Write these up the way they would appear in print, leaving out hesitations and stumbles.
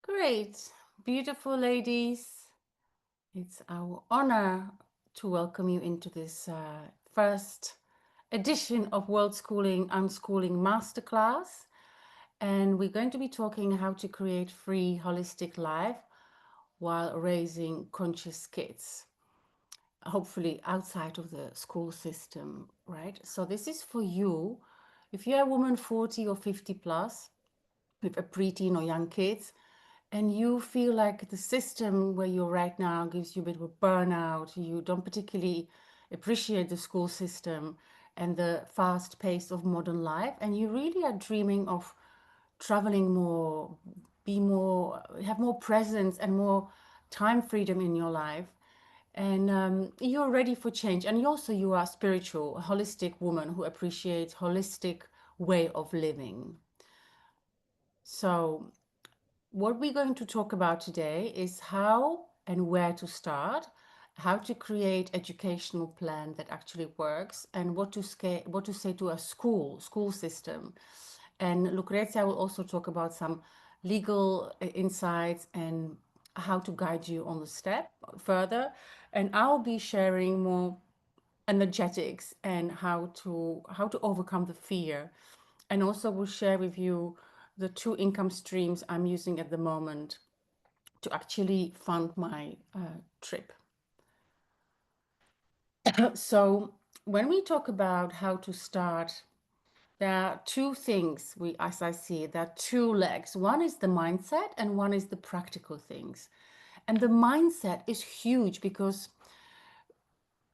Great, beautiful ladies. It's our honor to welcome you into this first edition of Worldschooling Unschooling Masterclass. And we're going to be talking how to create free holistic life while raising conscious kids, hopefully outside of the school system, right? So this is for you. If you're a woman 40 or 50 plus with a preteen or young kids, and you feel like the system where you're right now gives you a bit of a burnout, you don't particularly appreciate the school system and the fast pace of modern life, and you really are dreaming of traveling more, be more, have more presence and more time freedom in your life, and you're ready for change, and you are spiritual, a holistic woman who appreciates holistic way of living. So what we're going to talk about today is how and where to start, how to create educational plan that actually works, and what to say to a school system. And Lucrezia will also talk about some legal insights and how to guide you on the step further. And I'll be sharing more energetics and how to overcome the fear, and also will share with you the two income streams I'm using at the moment to actually fund my trip. So when we talk about how to start, there are two things as I see it, there are two legs. One is the mindset and one is the practical things. And the mindset is huge because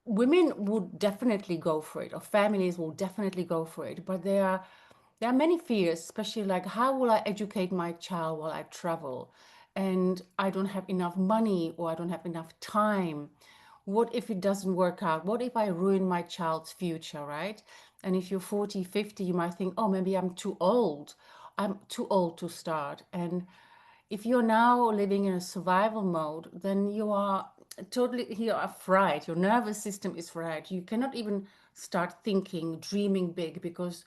women would definitely go for it, or families will definitely go for it, but there are many fears, especially like how will I educate my child while I travel and I don't have enough money or I don't have enough time. What if it doesn't work out? What if I ruin my child's future, right? And if you're 40, 50, you might think, oh, maybe I'm too old. I'm too old to start. And if you're now living in a survival mode, then you're fried. Your nervous system is fried. You cannot even start thinking, dreaming big, because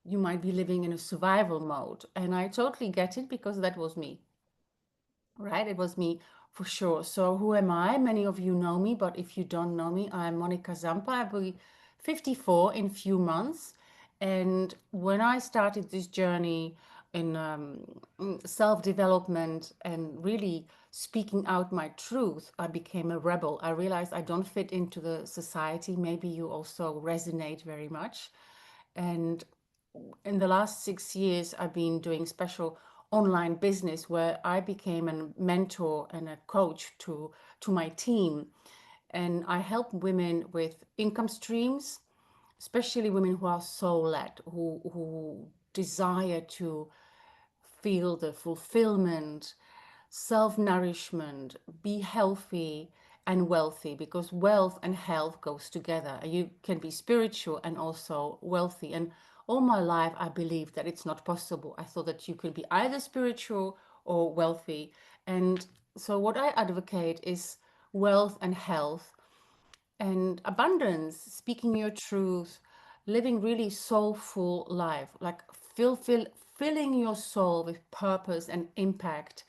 you might be living in a survival mode. And I totally get it because that was me, right? It was me for sure. So who am I? Many of you know me, but if you don't know me, I'm Monika Zampa. I'll be 54 in few months. And when I started this journey in self-development and really speaking out my truth, I became a rebel. I realized I don't fit into the society. Maybe you also resonate very much. And in the last 6 years, I've been doing special online business where I became a mentor and a coach to my team. And I help women with income streams, especially women who are soul-led, who desire to feel the fulfillment, self-nourishment, be healthy and wealthy, because wealth and health goes together. You can be spiritual and also wealthy. And all my life I believed that it's not possible. I thought that you could be either spiritual or wealthy. And so what I advocate is wealth and health and abundance, speaking your truth, living really soulful life, like filling your soul with purpose and impact.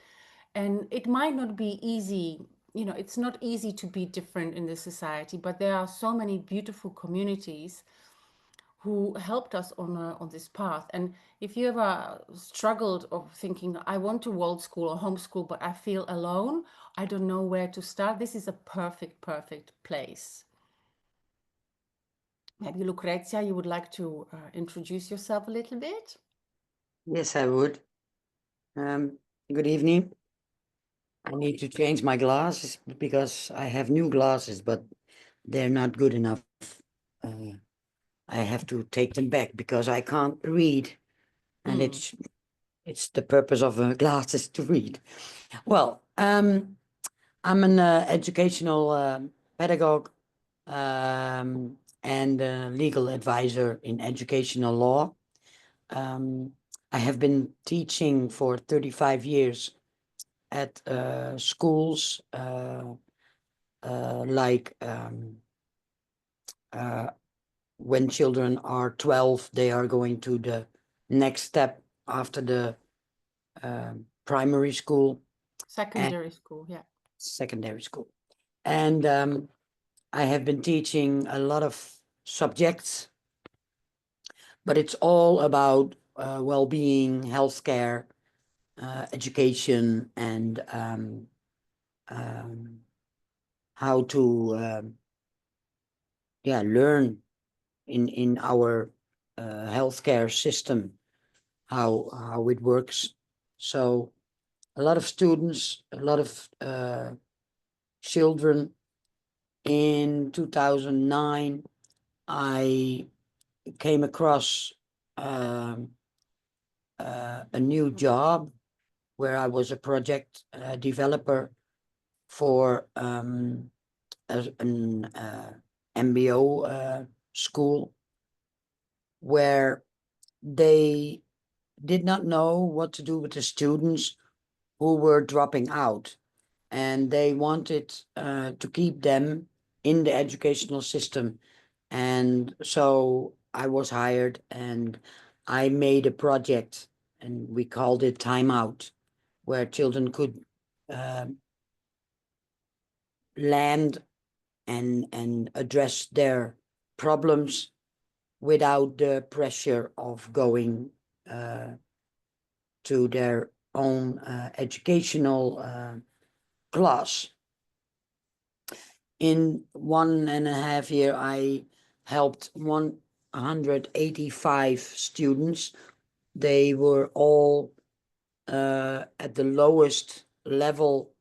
And it might not be easy, it's not easy to be different in this society, but there are so many beautiful communities who helped us on this path. And if you ever struggled of thinking, I want to world school or homeschool, but I feel alone, I don't know where to start, this is a perfect place. Maybe Lucrezia, you would like to introduce yourself a little bit? Yes, I would. Um, Good evening. I need to change my glasses because I have new glasses, but they're not good enough. I have to take them back because I can't read, and Mm. it's the purpose of glasses to read. Well, I'm an educational pedagogue and legal advisor in educational law. Um, I have been teaching for 35 years at schools like uh, when children are 12, they are going to the next step after the primary school. and Secondary school, yeah. secondary school. And I have been teaching a lot of subjects, but it's all about well-being, healthcare, education, and um, how to learn in our healthcare system how it works. So a lot of students, a lot of children. In 2009, I came across a new job where I was a project developer for an MBO school where they did not know what to do with the students who were dropping out, and they wanted to keep them in the educational system. And so I was hired and I made a project, and we called it Time Out, where children could uh, land and address their problems without the pressure of going uh, to their own educational class. In 1.5 years, I helped 185 students. They were all at the lowest level.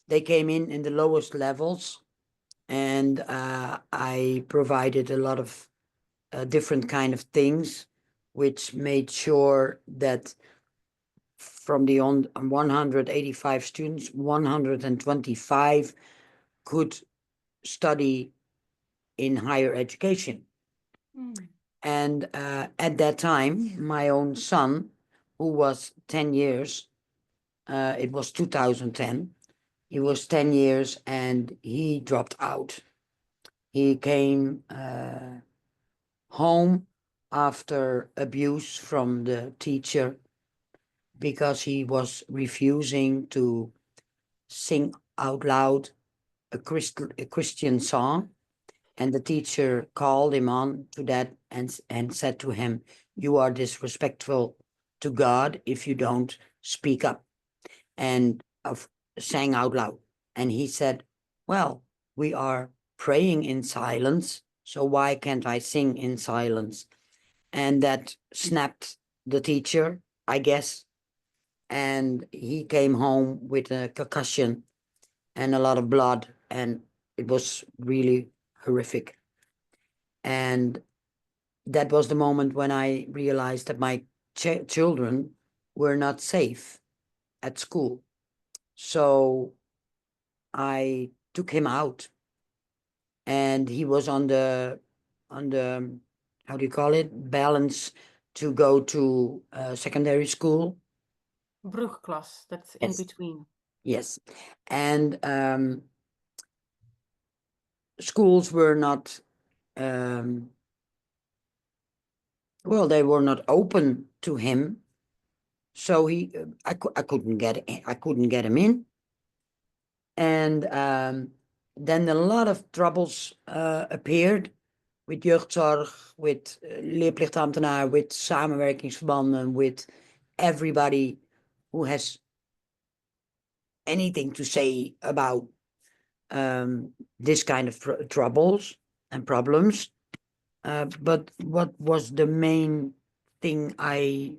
They came in the lowest levels, and I provided a lot of different kind of things, which made sure that from the 185 students, 125 could study in higher education. And at that time, my own son, who was 10 years, it was 2010, he was 10 years and he dropped out. He came home after abuse from the teacher because he was refusing to sing out loud a Christian song. And the teacher called him on to that and said to him, "You are disrespectful to God if you don't speak up," and sang out loud. And he said, "Well, we are praying in silence, so why can't I sing in silence?" And that snapped the teacher, I guess. And he came home with a concussion and a lot of blood, and it was really horrific. And that was the moment when I realized that my children were not safe at school. So I took him out, and he was on the how do you call it, balance to go to secondary school. Brugklas, that's in Yes. between. Yes. And schools were not well, they were not open to him. So I couldn't get him in. And then a lot of troubles appeared with jeugdzorg, with leerplichtambtenaar, with samenwerkingsverbanden, with everybody who has anything to say about this kind of troubles and problems. But what was the main thing I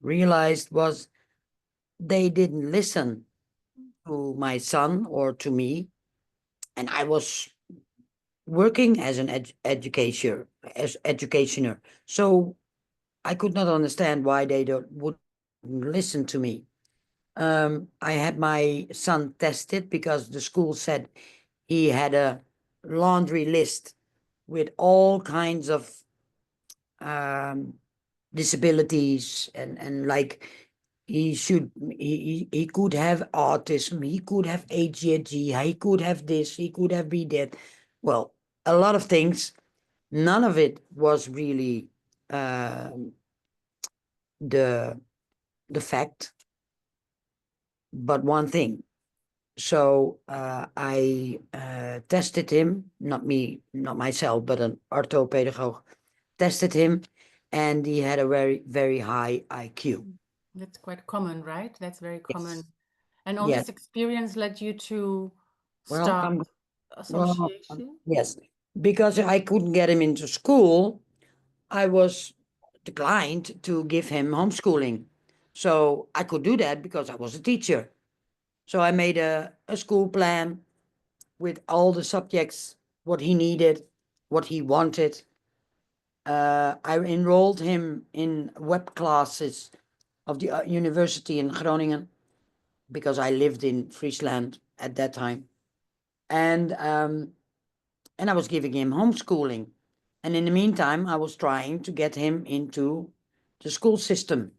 realized was they didn't listen to my son or to me. And I was working as an educationer. So I could not understand why they wouldn't listen to me. I had my son tested because the school said he had a laundry list with all kinds of um, disabilities, and like he could have autism, he could have ADHD, he could have this, he could have be that. Well, a lot of things. None of it was really um the fact. but one thing. So I tested him, not me, not myself, but an orthopedagogue tested him, and he had a very, very high IQ. That's quite common, right? That's very Yes. common. And all Yes. this experience led you to Well, start association? yes, because I couldn't get him into school, I was declined to give him homeschooling. So I could do that because I was a teacher. So I made a school plan with all the subjects, what he needed, what he wanted. I enrolled him in web classes of the university in Groningen because I lived in Friesland at that time. And I was giving him homeschooling. And in the meantime, I was trying to get him into the school system.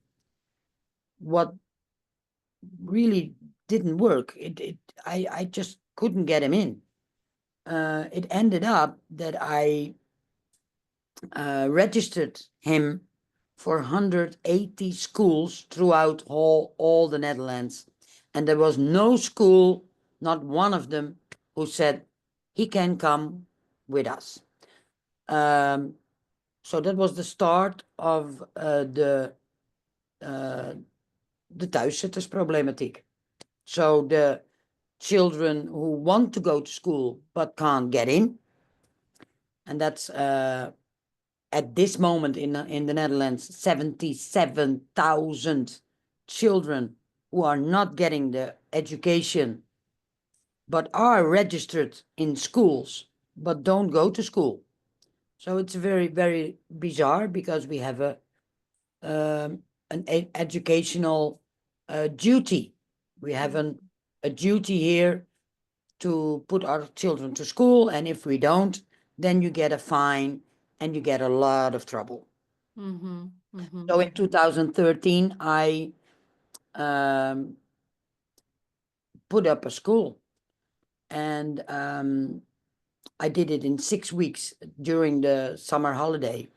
What really didn't work, I just couldn't get him in. It ended up that I registered him for 180 schools throughout all the Netherlands. And there was no school, not one of them, who said he can come with us. Um, so that was the start of uh, de thuiszittersproblematiek. So the children who want to go to school but can't get in, and that's at this moment in the Netherlands, 77,000 children who are not getting the education but are registered in schools but don't go to school. So it's very, very bizarre because we have an educational duty. We have a duty here to put our children to school, and if we don't, then you get a fine and you get a lot of trouble. Mm-hmm. Mm-hmm. So in 2013, I um, put up a school, and I did it in 6 weeks during the summer holiday.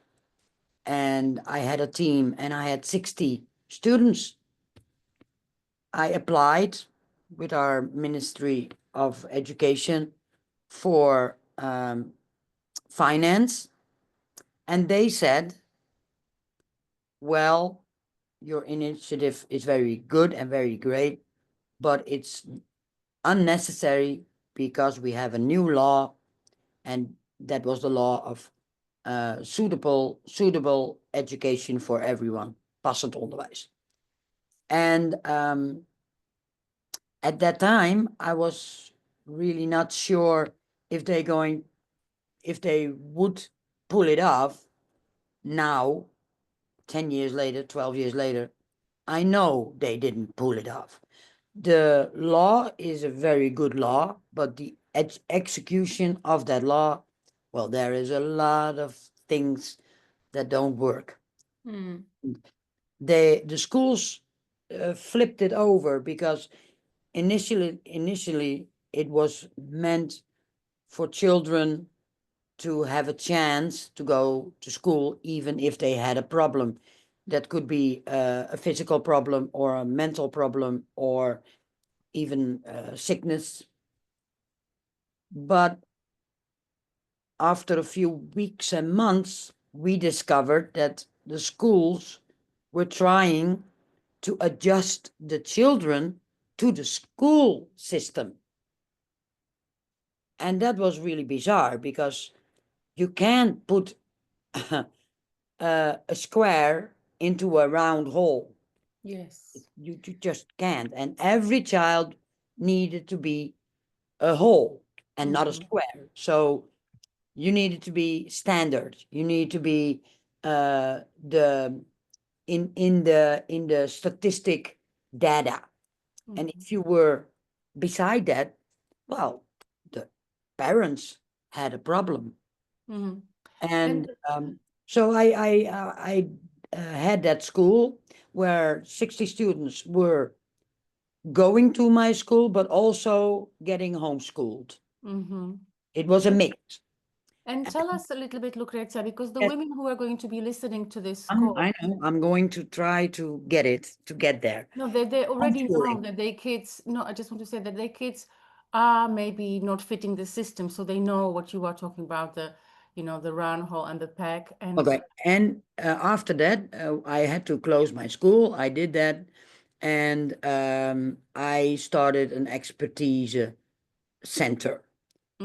And I had a team, and I had 60 students. I applied with our Ministry of Education for finance, and they said, well, your initiative is very good and very great, but it's unnecessary because we have a new law, and that was the law of suitable education for everyone, passend onderwijs. And at that time, I was really not sure if if they would pull it off now, 10 years later, 12 years later. I know they didn't pull it off. The law is a very good law, but the execution of that law, well, there is a lot of things that don't work. Mm. The schools flipped it over because initially it was meant for children to have a chance to go to school even if they had a problem. That could be a physical problem or a mental problem or even sickness. But after a few weeks and months, we discovered that the schools were trying to adjust the children to the school system. And that was really bizarre because you can't put a square into a round hole. Yes. You just can't. And every child needed to be a hole and not a Mm-hmm. square. So you needed to be standard. You need to be the in the statistic data. And Mm-hmm. if you were beside that, well, the parents had a problem. Mm-hmm. And And so I had that school where 60 students were going to my school, but also getting homeschooled. mm-hmm. It was a And mix. And tell us a little bit, Lucrezia, because the Yes, women who are going to be listening to this call, I know. I'm going to try to get it, to get there. no, they already know Homeschooling. that their kids, no, I just want to say that their kids are maybe not fitting the system, so they know what you are talking about, the, the round hole and the pack. And Okay. And after that, I had to close my school. I did that. And I started an expertise center.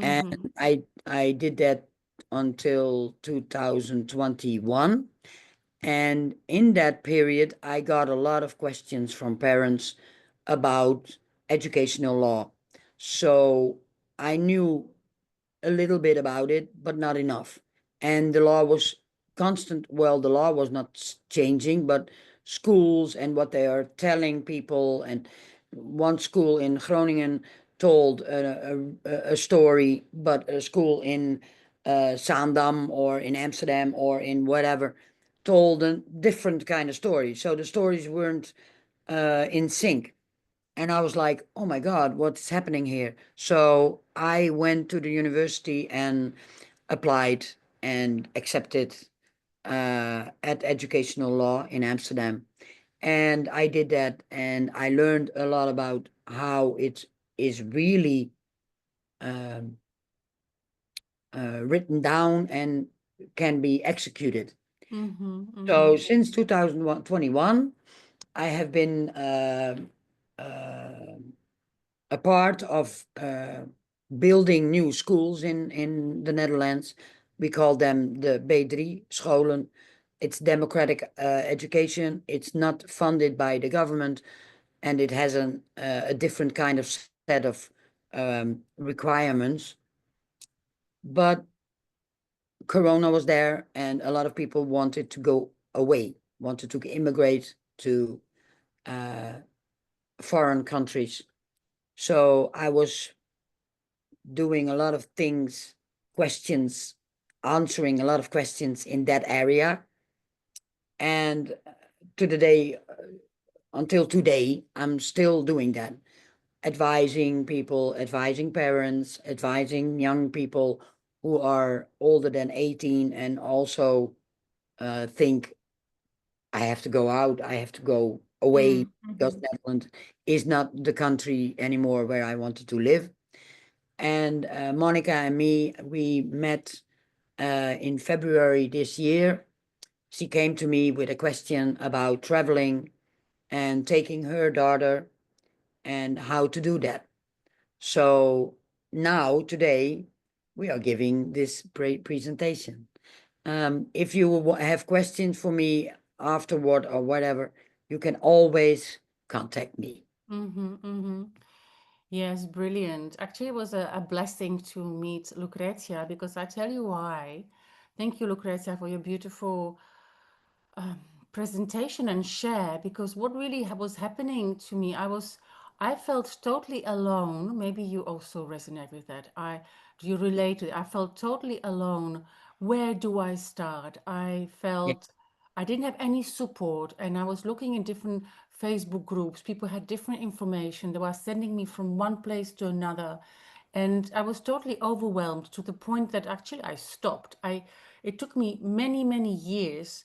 And mm-hmm, I did that until 2021. And in that period, I got a lot of questions from parents about educational law. So I knew a little bit about it, but not enough. And the law was constant. Well, the law was not changing, but schools and what they are telling people. And one school in Groningen told a story, but a school in Zaandam or in Amsterdam or in whatever told a different kind of story. So the stories weren't in sync. And I was like, oh my God, what's happening here? So I went to the university and applied and accepted at educational law in Amsterdam. And I did that and I learned a lot about how it is really um, written down and can be executed. mm-hmm, mm-hmm, So since 2021, I have been uh, a part of building new schools in the Netherlands. We call them the B3 scholen. It's democratic education. It's not funded by the government, and it has a different kind of set of requirements. But Corona was there, and a lot of people wanted to go away, wanted to immigrate to uh, foreign countries. So I was doing a lot of things, questions, answering a lot of questions in that area. And to the day, until today, I'm still doing that, advising people, advising parents, advising young people who are older than 18 and also think I have to go out, I have to go away because mm-hmm, Netherlands is not the country anymore where I wanted to live. And Monica and me, we met in February this year. She came to me with a question about traveling and taking her daughter and how to do that. So now, today, we are giving this presentation. If you have questions for me afterward or whatever, you can always contact me. mm-hmm, mm-hmm. Yes, brilliant. Actually, it was a blessing to meet Lucrezia because I tell you why. Thank you, Lucrezia, for your beautiful um, presentation and share. Because what really was happening to me, I felt totally alone. Maybe you also resonate with that. Do you relate to it? I felt totally alone. Where do I start? I Yeah. felt I didn't have any support, and I was looking in different Facebook groups. People had different information. They were sending me from one place to another, and I was totally overwhelmed to the point that actually I stopped. It took me many, many years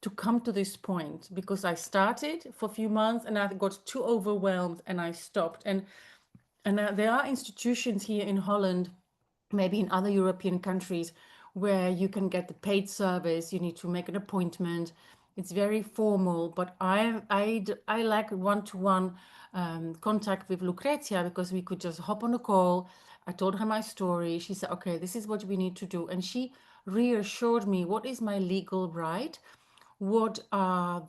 to come to this point because I started for a few months and I got too overwhelmed and I stopped. And there are institutions here in Holland, maybe in other European countries, where you can get the paid service. You need to make an appointment. It's very formal, but I like one-to-one contact with Lucrezia because we could just hop on a call. I told her my story. She said, "Okay, this is what we need to do," and she reassured me what is my legal right, what are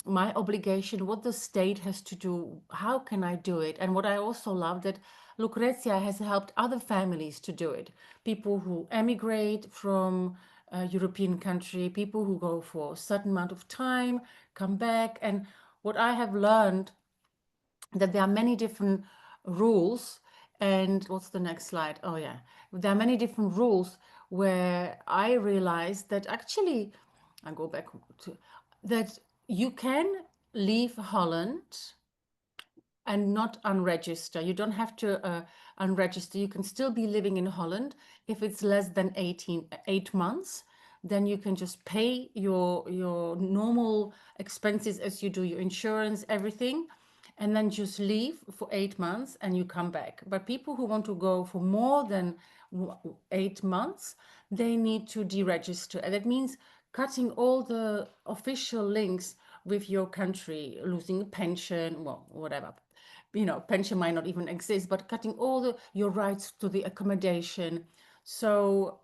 my obligation, what the state has to do, how can I do it. And what I also love that Lucrezia has helped other families to do it, people who emigrate from a European country, people who go for a certain amount of time, come back. And what I have learned, that there are many different rules. And what's the next slide? Oh yeah, there are many different rules where I realized that actually I go back to that you can leave Holland and not unregister. You don't have to unregister. You can still be living in Holland. If it's less than 8 months, then you can just pay your normal expenses as you do your insurance, everything, and then just leave for 8 months and you come back. But people who want to go for more than 8 months, they need to deregister. And that means cutting all the official links with your country, losing a pension, well, whatever. Pension might not even exist, but cutting all your rights to the accommodation. So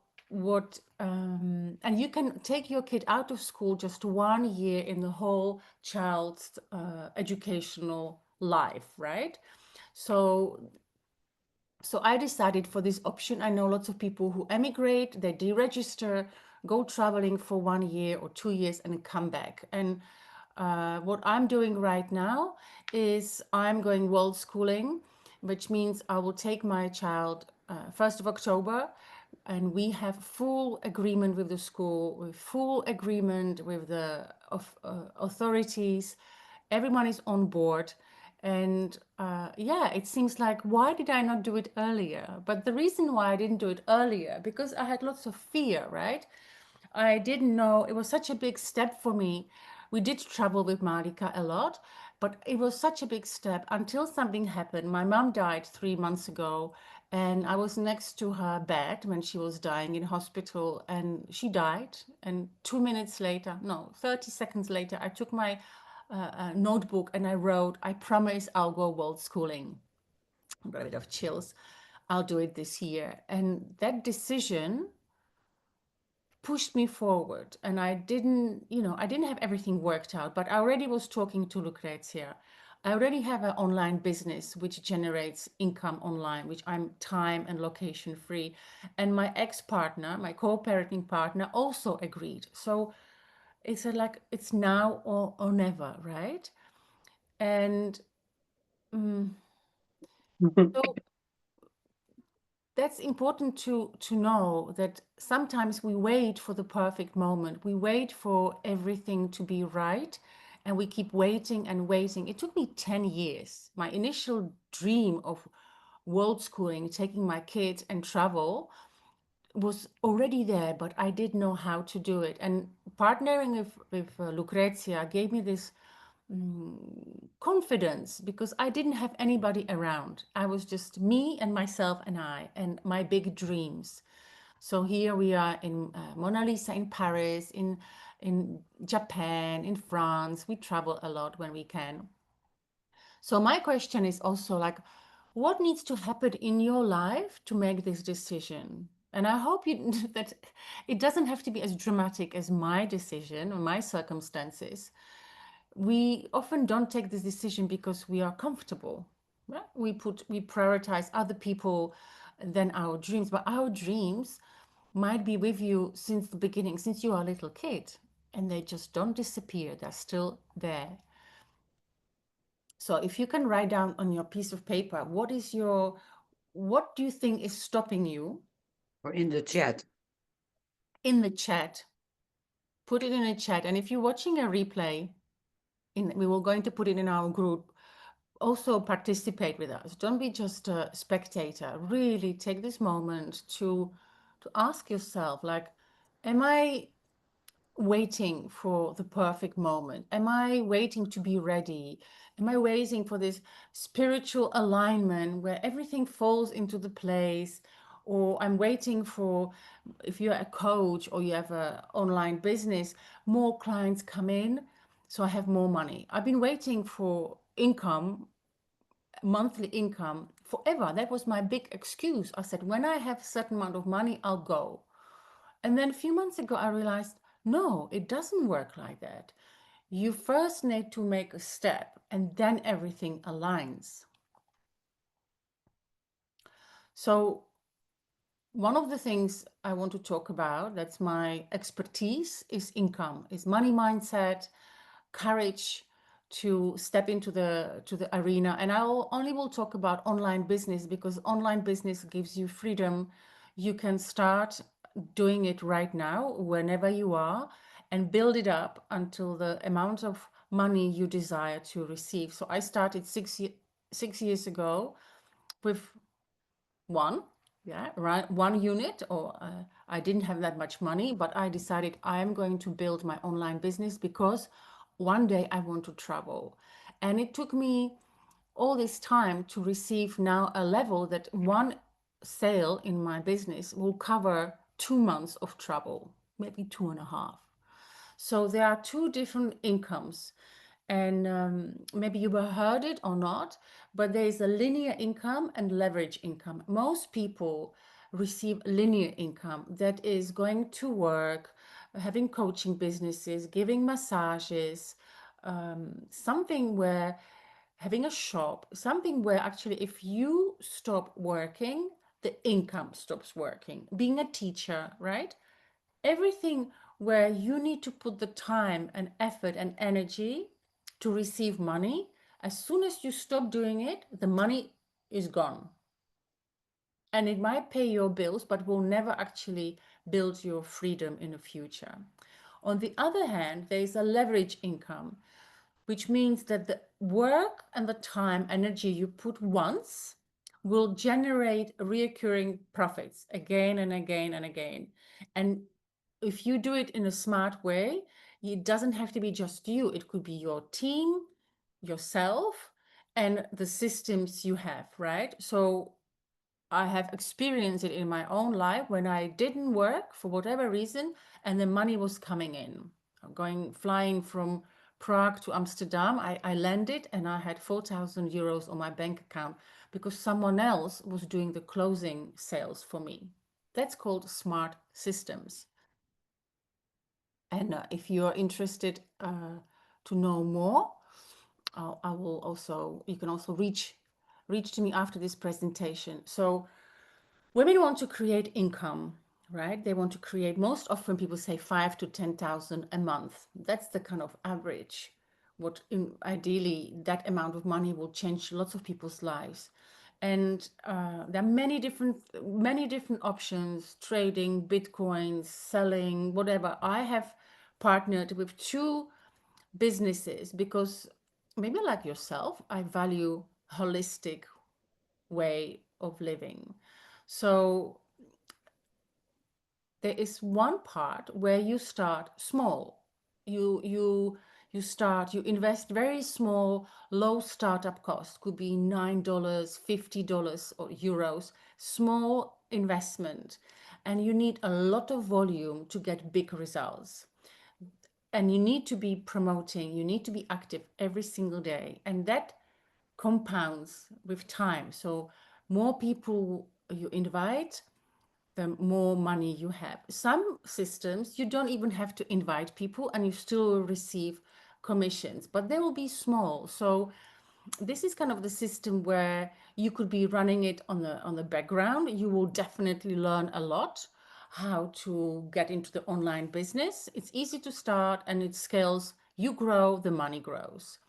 and you can take your kid out of school just 1 year in the whole child's educational life, right? So I decided for this option. I know lots of people who emigrate, they deregister, go traveling for 1 year or 2 years and come back. And what I'm doing right now is I'm going world schooling, which means I will take my child 1st of October, and we have full agreement with the school, with full agreement with the authorities. Everyone is on board. And yeah, it seems like, why did I not do it earlier? But the reason why I didn't do it earlier, because I had lots of fear, right? I didn't know it was such a big step for me. We did travel with Malika a lot, but it was such a big step until something happened. My mom died 3 months ago, and I was next to her bed when she was dying in hospital, and she died. And 2 minutes later, no, 30 seconds later, I took my notebook and I wrote, I promise I'll go world schooling. I got a bit of chills. I'll do it this year. And that decision pushed me forward, and I didn't have everything worked out, but I already was talking to Lucrezia. I already have an online business which generates income online, which I'm time and location free. And my ex-partner, my co-parenting partner, also agreed. So it's like it's now or never, right? And so that's important to know that sometimes we wait for the perfect moment. We wait for everything to be right, and we keep waiting and waiting. It took me 10 years. My initial dream of world schooling, taking my kids and travel, was already there, but I didn't know how to do it. And partnering with Lucrezia gave me this confidence, because I didn't have anybody around. I was just me and myself and I and my big dreams. So here we are in Mona Lisa in Paris, in Japan, in France. We travel a lot when we can. So my question is also like, what needs to happen in your life to make this decision? And I hope that it doesn't have to be as dramatic as my decision or my circumstances. We often don't take this decision because we are comfortable, right? We prioritize other people than our dreams, but our dreams might be with you since the beginning, since you are a little kid, and they just don't disappear. They're still there. So if you can write down on your piece of paper, what do you think is stopping you? Or in the chat. In the chat, put it in a chat. And if you're watching a replay, we were going to put it in our group, also participate with us. Don't be just a spectator. Really take this moment to ask yourself, like, am I waiting for the perfect moment? Am I waiting to be ready? Am I waiting for this spiritual alignment where everything falls into the place? Or I'm waiting for, if you're a coach or you have an online business, more clients come in, so I have more money. I've been waiting for income, monthly income, forever. That was my big excuse. I said, when I have a certain amount of money, I'll go. And then a few months ago, I realized, no, it doesn't work like that. You first need to make a step, and then everything aligns. So one of the things I want to talk about, that's my expertise, is income, is money mindset, courage to step into the arena. And only will talk about online business, because online business gives you freedom. You can start doing it right now, whenever you are, and build it up until the amount of money you desire to receive. So I started 6 years ago with one, yeah, right, one unit, or I didn't have that much money, but I decided I'm going to build my online business because one day I want to travel. And it took me all this time to receive now a level that one sale in my business will cover 2 months of travel, maybe 2.5. So there are two different incomes. And maybe you have heard it or not, but there is a linear income and leverage income. Most people receive linear income, that is going to work, having coaching businesses, giving massages, something where having a shop, something where actually if you stop working, the income stops working. Being a teacher, right? Everything where you need to put the time and effort and energy to receive money, as soon as you stop doing it, the money is gone. And it might pay your bills, but will never actually build your freedom in the future. On the other hand, there is a leverage income, which means that the work and the time, energy you put once will generate recurring profits again and again and again. And if you do it in a smart way, it doesn't have to be just you. It could be your team, yourself, and the systems you have, right? So I have experienced it in my own life when I didn't work for whatever reason and the money was coming in. Flying from Prague to Amsterdam, I landed and I had 4,000 euros on my bank account because someone else was doing the closing sales for me. That's called smart systems. And if you're interested to know more, I will also, you can also reach to me after this presentation. So women want to create income, right? They want to create, most often people say 5 to 10,000 a month. That's the kind of average. Ideally, that amount of money will change lots of people's lives. And there are many different options: trading, bitcoins, selling, whatever. I have partnered with two businesses because maybe like yourself, I value holistic way of living. So there is one part where you start small. You invest very small, low startup cost, could be $9, $50 or euros, small investment. And you need a lot of volume to get big results. And you need to be promoting, you need to be active every single day. And that compounds with time. So more people you invite, the more money you have. Some systems, you don't even have to invite people and you still receive commissions, but they will be small. So this is kind of the system where you could be running it on the background. You will definitely learn a lot how to get into the online business. It's easy to start and it scales. You grow, the money grows.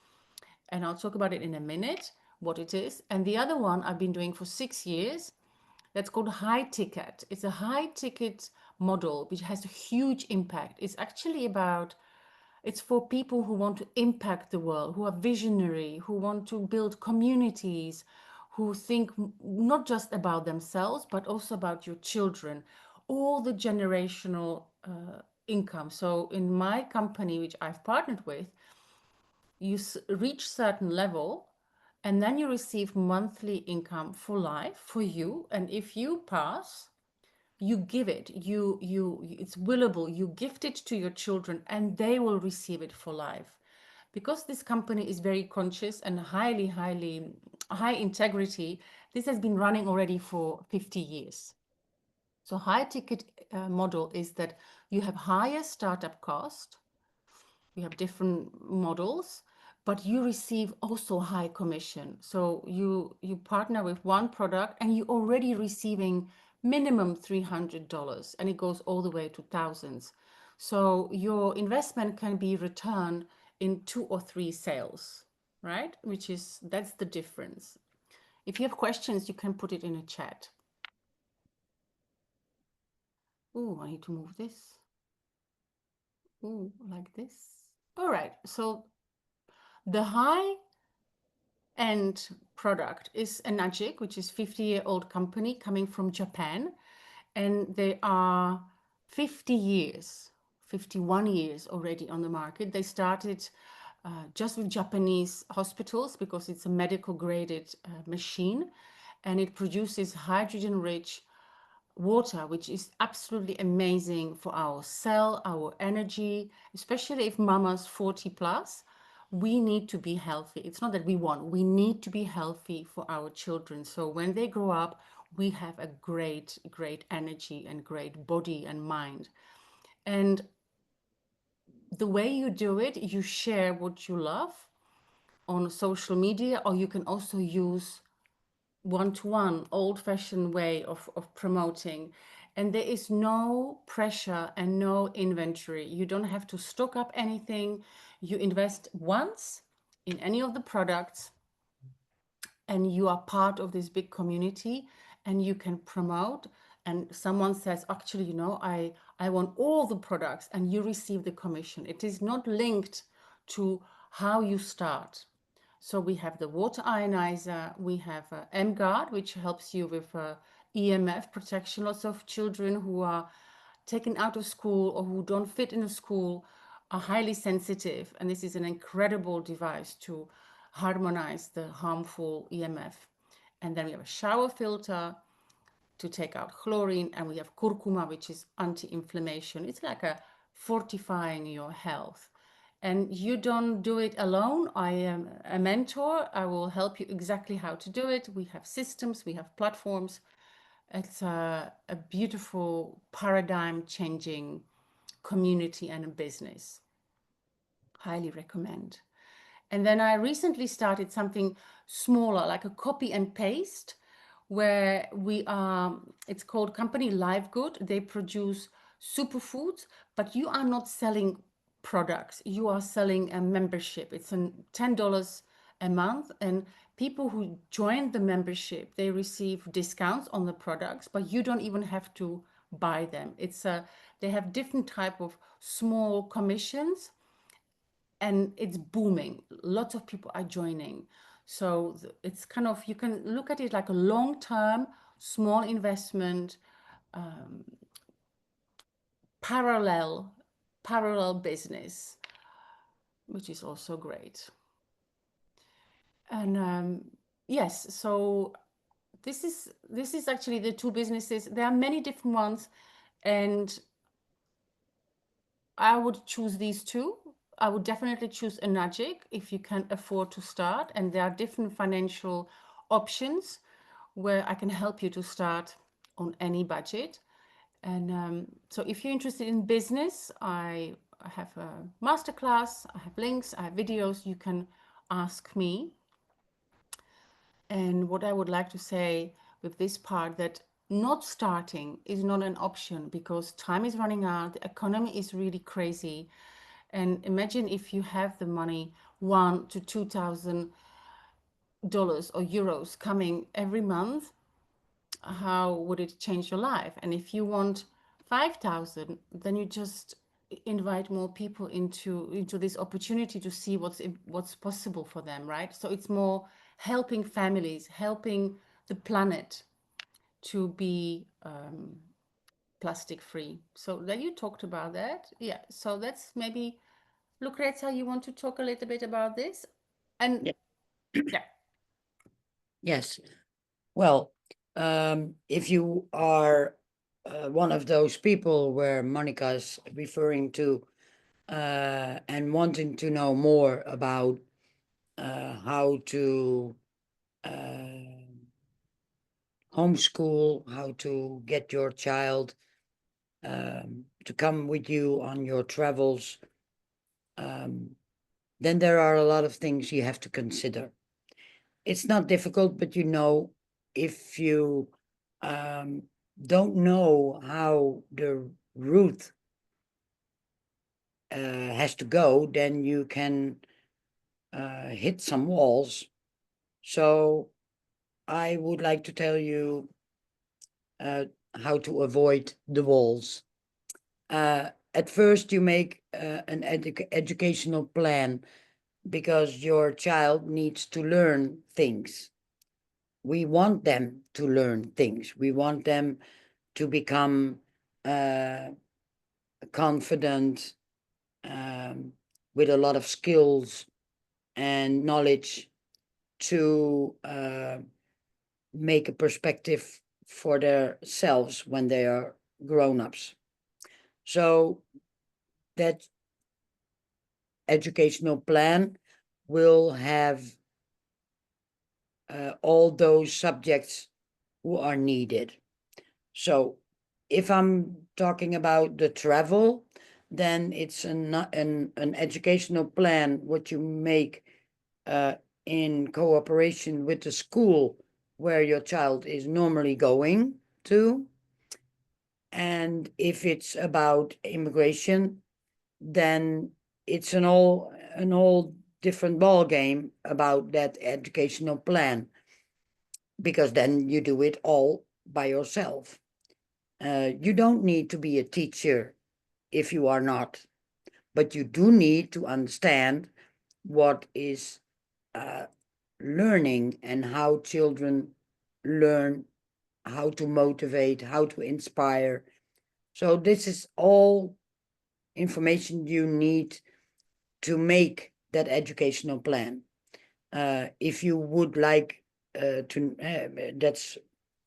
And I'll talk about it in a minute, what it is. And the other one I've been doing for 6 years, that's called high ticket. It's a high ticket model which has a huge impact. It's actually about, it's for people who want to impact the world, who are visionary, who want to build communities, who think not just about themselves, but also about your children, all the generational income. So in my company, which I've partnered with, you reach certain level and then you receive monthly income for life for you. And if you pass, you give it, it's willable, you gift it to your children and they will receive it for life. Because this company is very conscious and highly high integrity, this has been running already for 50 years. So high ticket model is that you have higher startup cost, you have different models, but you receive also high commission. So you partner with one product and you're already receiving minimum $300 and it goes all the way to thousands. So your investment can be returned in 2 or 3 sales, right? That's the difference. If you have questions, you can put it in a chat. Oh, I need to move this. Oh, like this. All right. So the high end product is a Nagic, which is 50-year-old company coming from Japan. And they are 50 years, 51 years already on the market. They started just with Japanese hospitals because it's a medical graded machine, and it produces hydrogen rich water, which is absolutely amazing for our cell, our energy, especially if mama's 40 plus. We need to be healthy. It's not that we want, we need to be healthy for our children. So when they grow up, we have a great, great energy and great body and mind. And the way you do it, you share what you love on social media, or you can also use one-to-one, old-fashioned way of promoting. And there is no pressure and no inventory. You don't have to stock up anything. You invest once in any of the products, and you are part of this big community, and you can promote. And someone says, actually, I want all the products, and you receive the commission. It is not linked to how you start. So we have the water ionizer, we have M-Guard, which helps you with EMF protection. Lots of children who are taken out of school or who don't fit in a school are highly sensitive, and this is an incredible device to harmonize the harmful EMF. And then we have a shower filter to take out chlorine, and we have curcuma, which is anti-inflammation. It's like a fortifying your health. And you don't do it alone. I am a mentor. I will help you exactly how to do it. We have systems, we have platforms. It's a beautiful paradigm changing community and a business. Highly recommend. And then I recently started something smaller, like a copy and paste, where we are, it's called Company Live Good. They produce superfoods, but you are not selling products. You are selling a membership. It's $10 a month, and people who join the membership, they receive discounts on the products, but you don't even have to buy them. They have different type of small commissions, and it's booming. Lots of people are joining. So it's kind of, you can look at it like a long-term, small investment, um, parallel, parallel business, which is also great. And yes, so this is actually the two businesses. There are many different ones, and I would choose these two. I would definitely choose a Nagic if you can afford to start. And there are different financial options where I can help you to start on any budget. And so if you're interested in business, I have a masterclass, I have links, I have videos. You can ask me. And what I would like to say with this part, that not starting is not an option because time is running out, the economy is really crazy. And imagine if you have the money, $1,000 to $2,000 or euros coming every month, how would it change your life? And if you want 5,000, then you just invite more people into this opportunity to see what's possible for them, right? So it's more helping families, helping the planet to be plastic free. So then you talked about that. Yeah. So that's maybe, Lucrezia, you want to talk a little bit about this? And Yeah. yeah. Yes. Well, if you are one of those people where Monika is referring to and wanting to know more about how to homeschool, how to get your child to come with you on your travels, then there are a lot of things you have to consider. It's not difficult, but if you um, don't know how the route has to go, then you can hit some walls. So I would like to tell you how to avoid the walls. At first, you make an educational plan because your child needs to learn things. We want them to learn things. We want them to become uh, confident, um, with a lot of skills and knowledge to make a perspective for themselves when they are grown-ups. So that educational plan will have all those subjects who are needed. So if I'm talking about the travel, then it's an educational plan what you make uh, in cooperation with the school where your child is normally going to. And if it's about immigration, then it's an all different ball game about that educational plan, because then you do it all by yourself. You don't need to be a teacher if you are not, but you do need to understand what is uh, learning and how children learn, how to motivate, how to inspire. So, this is all information you need to make that educational plan. If you would like that's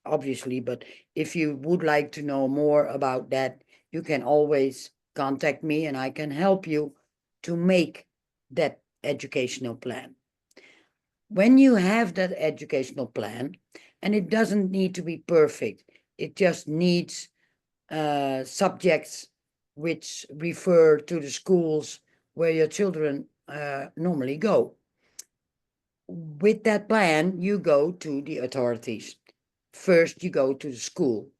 obviously, but if you would like to know more about that, you can always contact me and I can help you to make that educational plan. When you have that educational plan, and it doesn't need to be perfect, it just needs subjects which refer to the schools where your children normally go. With that plan, you go to the authorities. First, you go to the school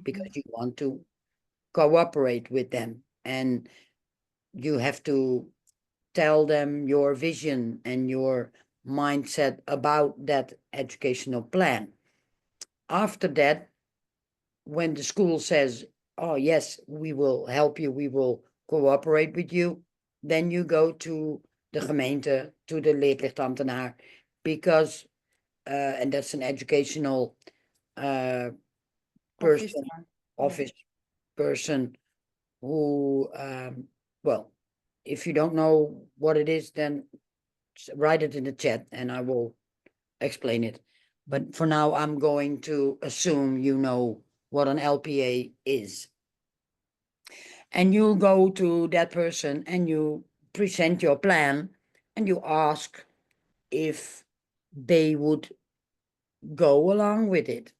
because Mhm. you want to cooperate with them, and you have to tell them your vision and your mindset about that educational plan. After that, when the school says, "Oh, yes, we will help you, we will cooperate with you," then you go to the gemeente, to the leerplichtambtenaar, because, and that's an educational uh, person, Officer. Yeah. office person who, well, if you don't know what it is, then write it in the chat and I will explain it. But for now, I'm going to assume you know what an LPA is. And you go to that person and you present your plan and you ask if they would go along with it.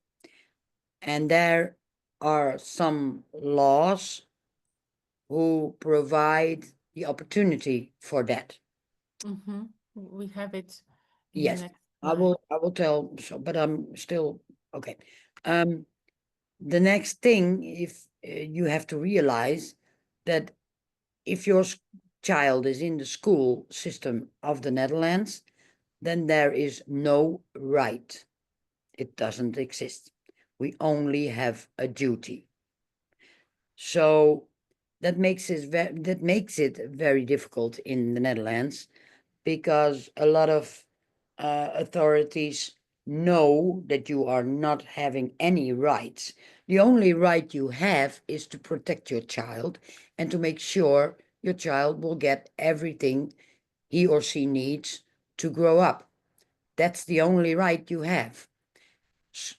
And there are some laws who provide the opportunity for that. Mm-hmm. We have it in the Yes, next I slide. will. I will tell. So, but I'm still okay. Um, the next thing, if you have to realize that if your child is in the school system of the Netherlands, then there is no right. It doesn't exist. We only have a duty. So that makes it very difficult in the Netherlands, because a lot of authorities know that you are not having any rights. The only right you have is to protect your child and to make sure your child will get everything he or she needs to grow up. That's the only right you have.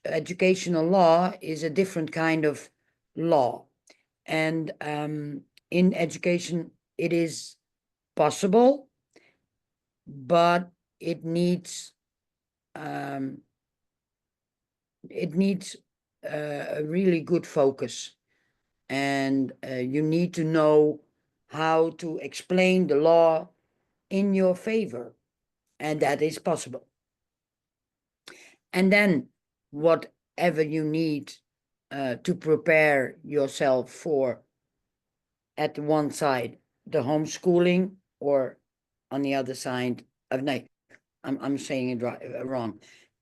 Educational law is a different kind of law. And in education, it is possible, but it needs um, it needs a really good focus, and you need to know how to explain the law in your favor, and that is possible. And then whatever you need to prepare yourself for, at one side the homeschooling, or on the other side of no, I'm saying it wrong.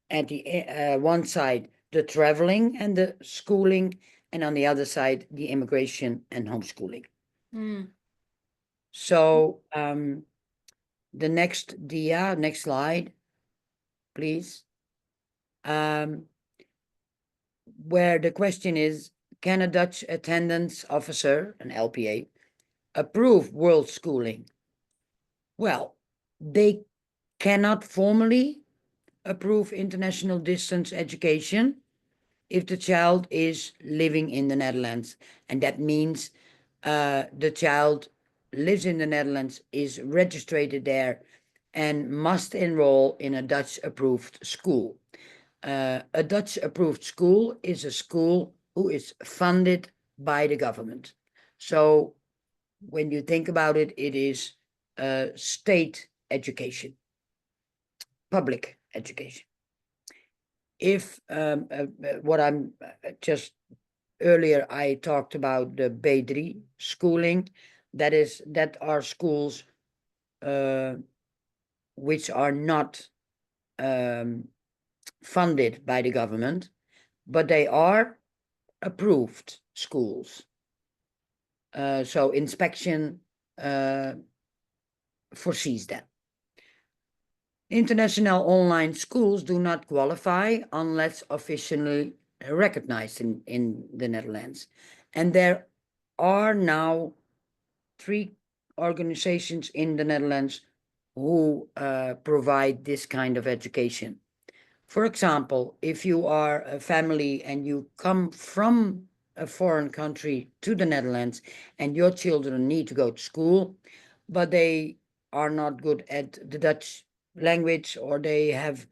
At the one side the traveling and the schooling, and on the other side the immigration and homeschooling. Mm. So the next next slide, please. Where the question is, can a Dutch attendance officer, an LPA, approve Worldschooling? Well, they cannot formally approve international distance education if the child is living in the Netherlands. And that means the child lives in the Netherlands, is registered there, and must enroll in a Dutch approved school. A Dutch approved school is a school who is funded by the government. So when you think about it, it is state education, public education. If what I'm just earlier, I talked about the B3 schooling, that are schools which are not funded by the government, but they are approved schools. So inspection foresees that. International online schools do not qualify unless officially recognized in the Netherlands. And there are now 3 organizations in the Netherlands who provide this kind of education. For example, if you are a family and you come from a foreign country to the Netherlands and your children need to go to school, but they are not good at the Dutch language, or they have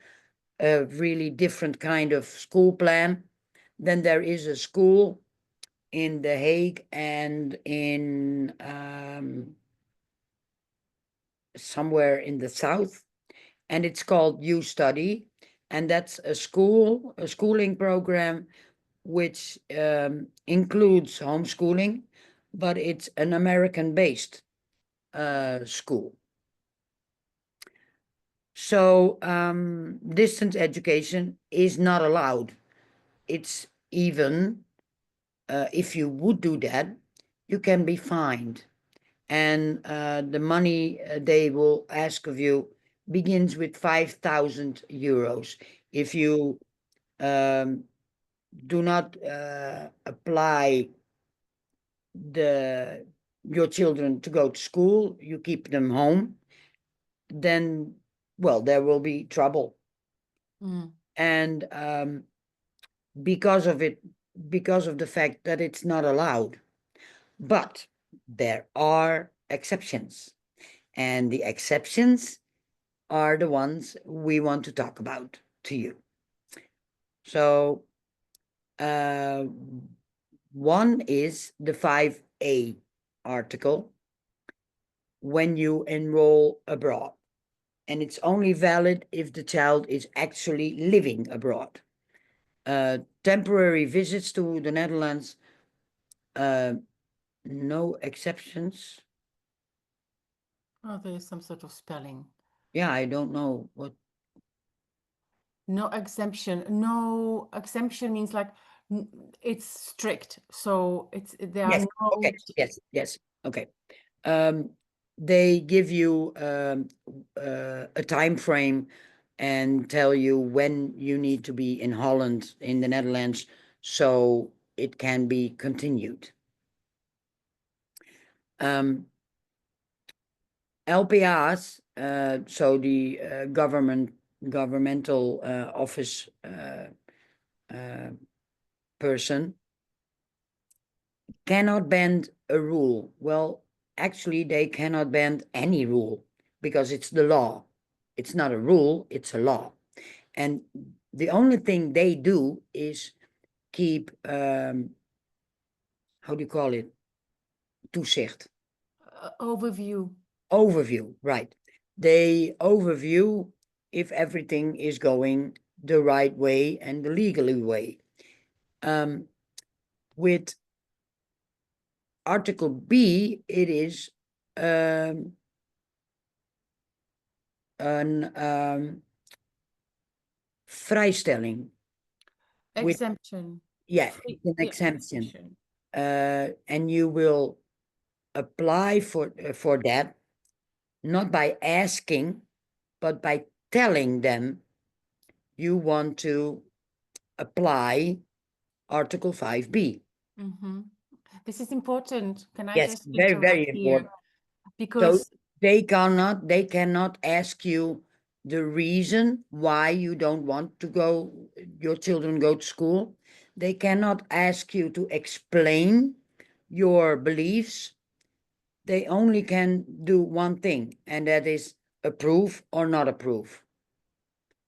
a really different kind of school plan, then there is a school in The Hague and in somewhere in the south, and it's called You Study, and that's a schooling program which includes homeschooling, but it's an American-based school. So distance education is not allowed. It's even, if you would do that, you can be fined. And the money they will ask of you begins with 5,000 euros. If you do not apply your children to go to school, you keep them home, then, well, there will be trouble. And because of the fact that it's not allowed. But there are exceptions, and the exceptions are the ones we want to talk about to you. So one is the 5A article, when you enroll abroad. And it's only valid if the child is actually living abroad. Temporary visits to the Netherlands, no exceptions. Oh, there's some sort of spelling. Yeah, I don't know what. No exemption. No exemption means like it's strict. So there are Yes. no. Okay. Yes. Okay. They give you a time frame and tell you when you need to be in Holland, in the Netherlands, so it can be continued. LPA's, so the governmental office person, cannot bend a rule. Well, actually, they cannot bend any rule because it's the law. It's not a rule, it's a law. And the only thing they do is keep, how do you call it? Toezicht. Overview. Overview, right. They overview if everything is going the right way and the legally way. With Article B, it is an vrijstelling. Exemption. Yeah, Free, it's an yeah, exemption. And you will apply for that not by asking, but by telling them you want to apply Article 5B. Mm-hmm. This is important. Can I Yes, just very, interrupt very here? important. So Because they cannot ask you the reason why you don't want to go, your children go to school. They cannot ask you to explain your beliefs. They only can do one thing, and that is approve or not approve.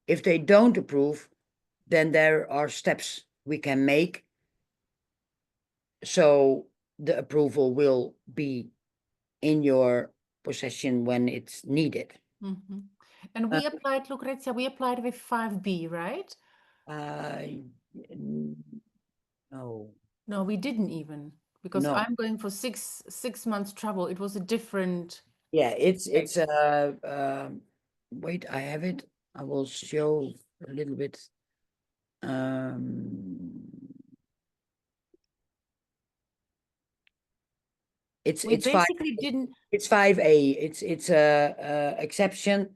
If they don't approve, then there are steps we can make so the approval will be in your possession when it's needed. hmm. And Uh, we applied, Lucrezia, we applied with 5B, right? uh, n- no, No, we didn't even because no. I'm going for six months travel. It was a different Yeah, it's rate. wait, I have it. I will show a little bit. Um, We it's five. basically didn't. It's 5A. It's a exception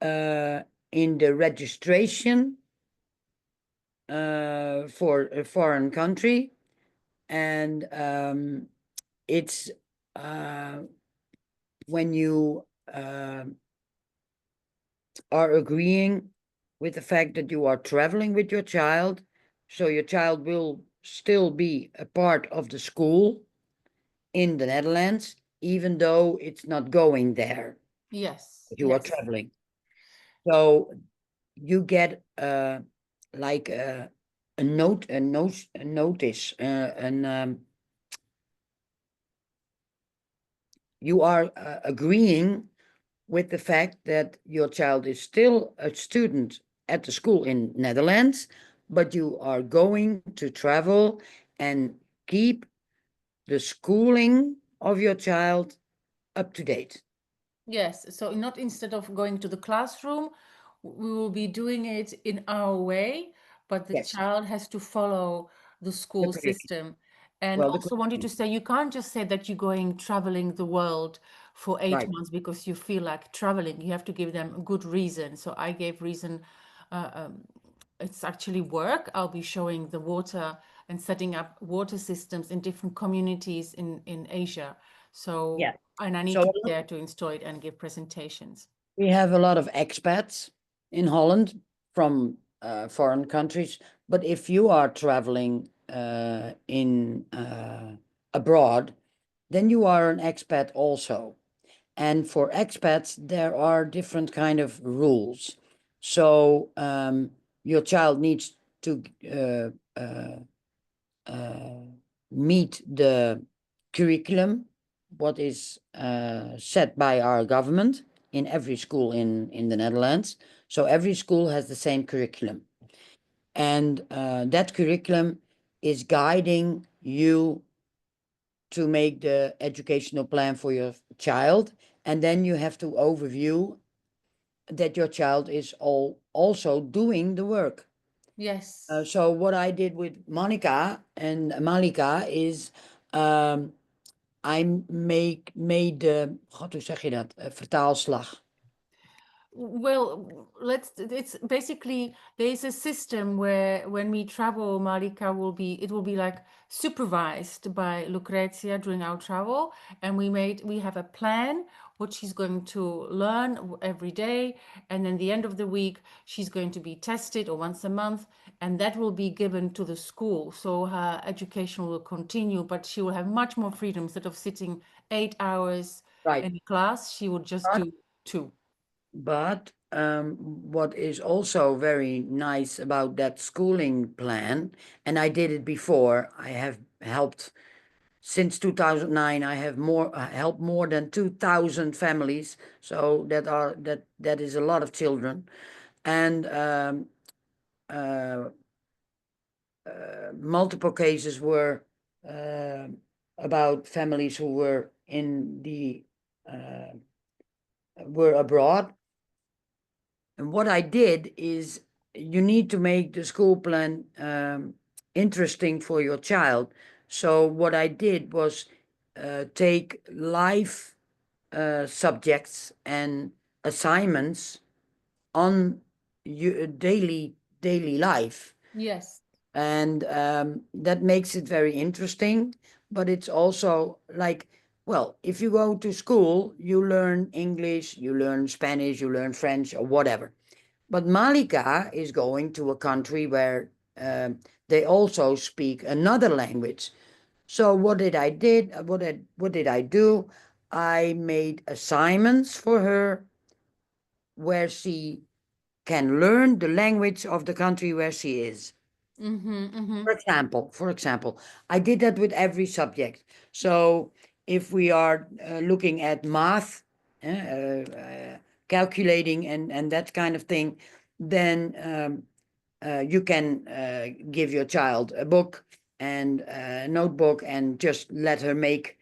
uh in the registration for a foreign country, and it's uh when you are agreeing with the fact that you are traveling with your child, so your child will still be a part of the school in the Netherlands, even though it's not going there, Yes, but you are yes. traveling. So you get like a notice, and you are agreeing with the fact that your child is still a student at the school in Netherlands, but you are going to travel and keep the schooling of your child up to date. Yes, so not instead of going to the classroom, we will be doing it in our way, but the Yes, child has to follow the the school curriculum. system. And Well, the also wanted to curriculum. say you can't just say that you're going traveling the world for eight Right. months because you feel like traveling. You have to give them a good reason. So I gave reason, uh, um, it's actually work. I'll be showing the water and setting up water systems in different communities in Asia. Yeah. So, and I need So to be there to install it and give presentations. we have a lot of expats in Holland from foreign countries. But if you are traveling in abroad, then you are an expat also. And for expats, there are different kind of rules. So your child needs to uh, meet the curriculum, what is set by our government in every school in the Netherlands. So every school has the same curriculum, and that curriculum is guiding you to make the educational plan for your child, and then you have to overview that your child is also doing the work. Yes. So what I did with Monica and Malika is um, I made the, god, hoe zeg je dat? Vertaalslag. Well, it's basically there's a system where when we travel, Marika it will be like supervised by Lucrezia during our travel. And we have a plan, what she's going to learn every day. And then the end of the week, she's going to be tested or once a month, and that will be given to the school. So her education will continue, but she will have much more freedom. Instead of sitting 8 hours Right. in class, she will just But do two. what is also very nice about that schooling plan, and I did it before, I have helped since 2009. I have helped more than 2,000 families. So that is a lot of children, and uh, multiple cases were uh, about families who were in the were abroad. And what I did is you need to make the school plan interesting for your child. So what I did was take live subjects and assignments on your daily life, Yes. and that makes it very interesting. But it's also like, well, if you go to school, you learn English, you learn Spanish, you learn French, or whatever. But Malika is going to a country where they also speak another language. So what did I do? I made assignments for her where she can learn the language of the country where she is. Mm-hmm. Mm-hmm. For example, I did that with every subject. So if we are looking at math, calculating and that kind of thing, then you can give your child a book and a notebook and just let her make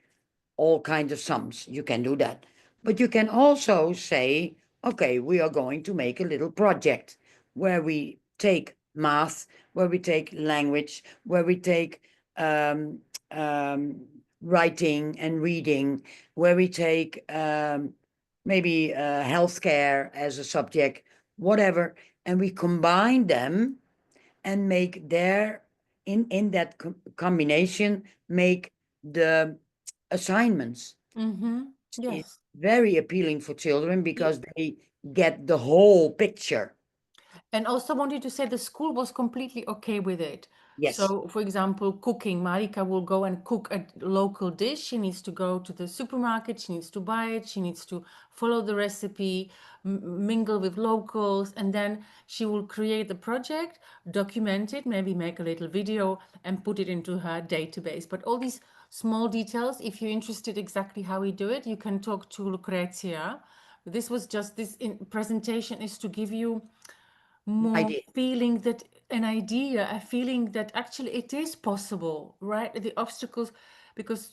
all kinds of sums. You can do that. But you can also say, okay, we are going to make a little project where we take math, where we take language, where we take um, um, writing and reading, where we take maybe healthcare as a subject, whatever, and we combine them and make their in that combination make the assignments. Mm-hmm. It's Yes. very appealing for children Ye- because they get the whole picture. And also wanted to say the school was completely okay with it. Yes, So, for example, cooking, Marika will go and cook a local dish. She needs to go to the supermarket, she needs to buy it, she needs to follow the recipe, mingle with locals, and then she will create the project, document it, maybe make a little video and put it into her database. But all these small details, if you're interested exactly how we do it, you can talk to Lucretia. This was just this presentation is to give you I more did. feeling that an idea, a feeling that actually it is possible, right? The obstacles, because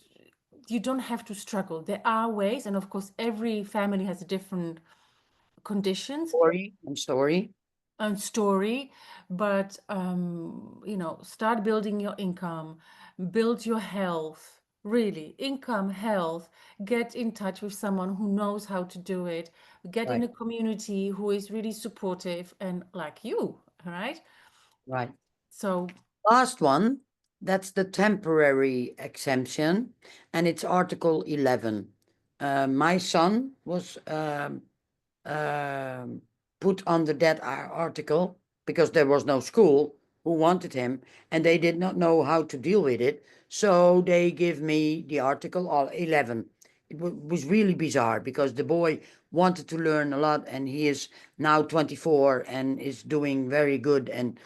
you don't have to struggle. There are ways, and of course, every family has different conditions Story and story. and story, but start building your income, build your health. Really, income, health, get in touch with someone who knows how to do it, get in Right, a community who is really supportive and like you, all right? right. So, Last one, that's the temporary exemption, and it's Article 11. My son was um, put under that article because there was no school who wanted him, and they did not know how to deal with it. So they give me the Article 11. It was really bizarre because the boy wanted to learn a lot, and he is now 24 and is doing very good, and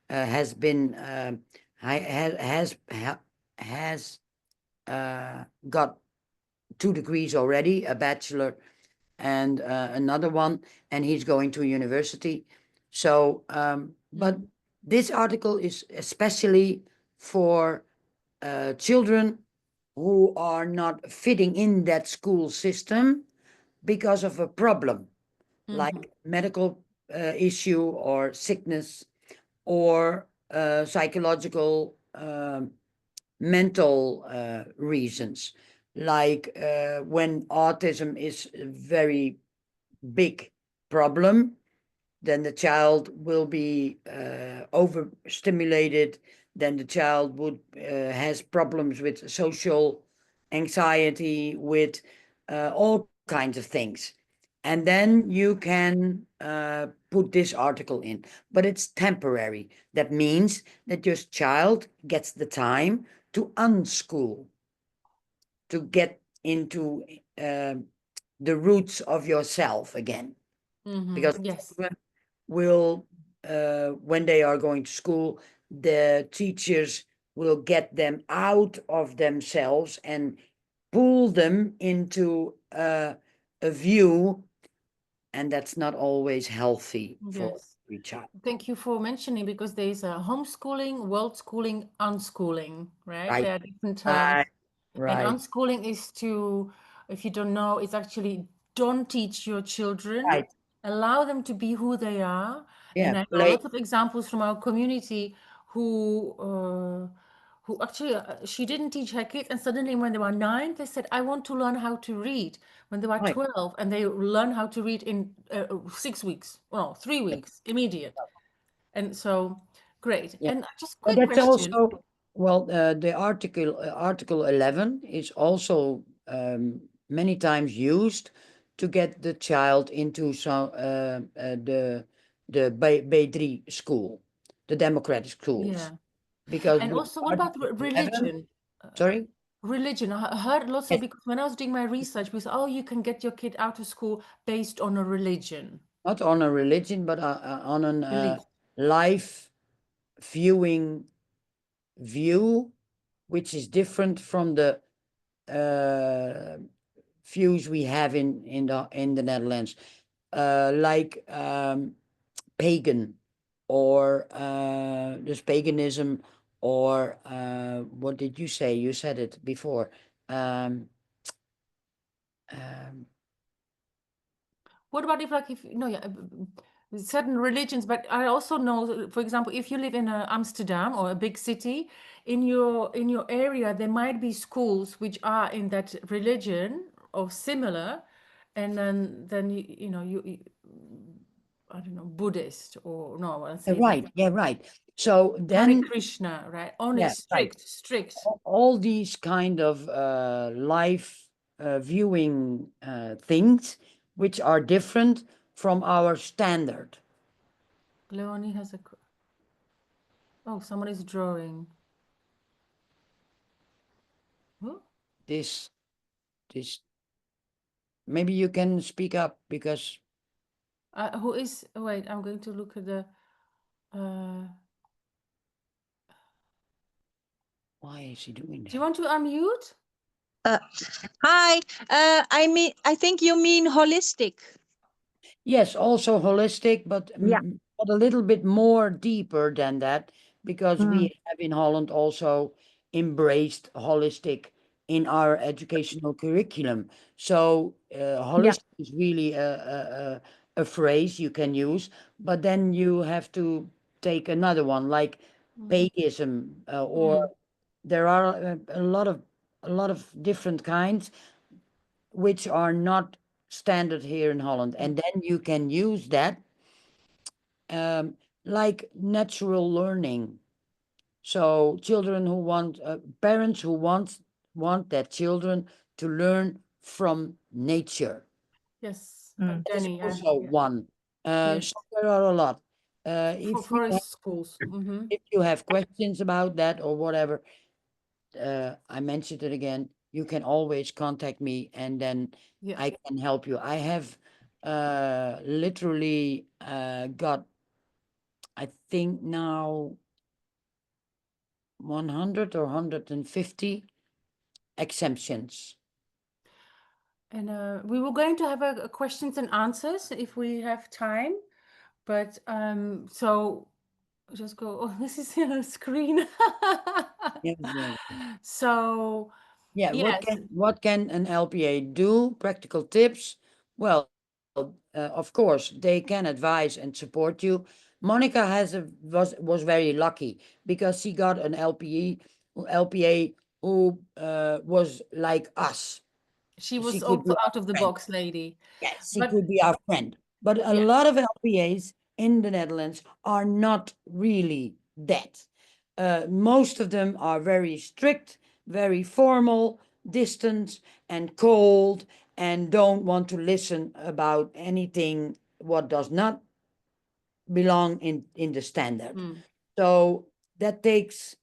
has been has got 2 degrees already, a bachelor and another one, and he's going to university. So, but mm, this article is especially for children who are not fitting in that school system because of a problem mhm, like medical issue or sickness or psychological mental reasons, like when autism is a very big problem, then the child will be overstimulated, then the child would has problems with social anxiety, with all kinds of things. And then you can put this article in, but it's temporary. That means that your child gets the time to unschool, to get into um the roots of yourself again, mhm, because yes. children will, when they are going to school, the teachers will get them out of themselves and pull them into a view, and that's not always healthy for Yes. every child. Thank you for mentioning because there is a homeschooling, world schooling, unschooling, right? Right, There are different terms. right, And right, unschooling is to, if you don't know, it's actually don't teach your children, right. allow them to be who they are. Yeah, And I know play. lots of examples from our community who who actually she didn't teach her kids, and suddenly when they were 9 they said, I want to learn how to read. When they were Right. 12, and they learn how to read in 6 weeks, well, 3 weeks, immediate. And so great. Yeah. And just But quick that's question. also, well, the Article 11 is also many times used to get the child into some the B3 school, the democratic schools, Yeah. because And with also, what about Article 11, religion? sorry, Religion. I heard lots of, yes, because when I was doing my research, we said, oh, you can get your kid out of school based on a religion not on a religion, but on an belief. life viewing view, which is different from the uh, views we have in the Netherlands, like pagan, or there's paganism, or what did you say? You said it before. Um, um, What about if, like, if no, yeah, certain religions? But I also know, for example, if you live in Amsterdam or a big city, in your area, there might be schools which are in that religion or similar, and then I don't know, Buddhist, or no, I'll say like right, yeah, right. So Hare then, Krishna, right? Only yeah, right. strict. All these kind of life viewing things, which are different from our standard. Leonie has oh, someone is drawing. Huh? This, this, maybe you can speak up, because Who is? Wait, I'm going to look at the. Uh, why is he doing do you that? want to unmute? Uh, Hi. I think you mean holistic. Yes, also holistic, but Yeah. but a little bit more deeper than that, because Mm. we have in Holland also embraced holistic in our educational curriculum. So Yeah. holistic is really a phrase you can use, but then you have to take another one, like Mm, paganism, or mm, there are a lot of different kinds which are not standard here in Holland. mm. And then you can use that um, like natural learning. So children who want, parents who want their children to learn from nature. Yes, Mm. like That is Danny. also Yeah. one. Yes. So there are a lot. For forest schools. If you have questions about that or whatever, I mentioned it again, you can always contact me, and then Yeah. I can help you. I have literally got, I think now, 100 or 150 exemptions. And we were going to have a questions and answers if we have time, but so just go. Oh, this is in a screen. Yes, yes. So Yeah, yes, what can an LPA do? Practical tips. Well, of course, they can advise and support you. Monica was very lucky, because she got an LPA who was like us. she She was could be also our out of the friend. box lady, Yes, she but could be our friend. But a yeah. lot of LPAs in the Netherlands are not really that. Most of them are very strict, very formal, distant, and cold, and don't want to listen about anything what does not belong in the standard. Mm, So that takes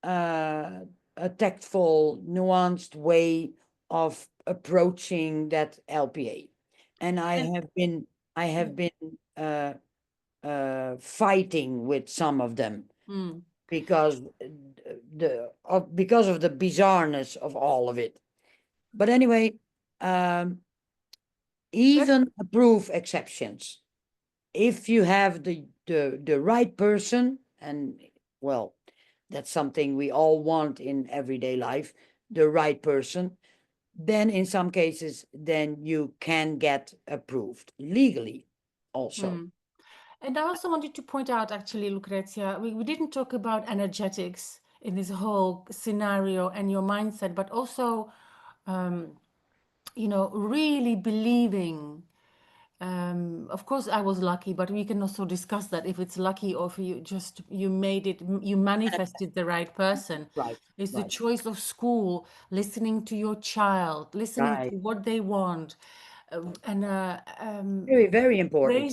a tactful, nuanced way of approaching that LPA. And and I yeah. have been fighting with some of them, Mm, because because of the bizarreness of all of it. But anyway, um, but even approve exceptions if you have the right person. And well, that's something we all want in everyday life, the right person. Then in some cases, then you can get approved legally also. mm. And I also wanted to point out, actually, Lucrezia, we didn't talk about energetics in this whole scenario and your mindset, but also, really believing. Of course, I was lucky, but we can also discuss that if it's lucky or if you made it, you manifested the right person. Right, It's the right, choice of school, listening to your child, listening right. to what they want, and Very, very important.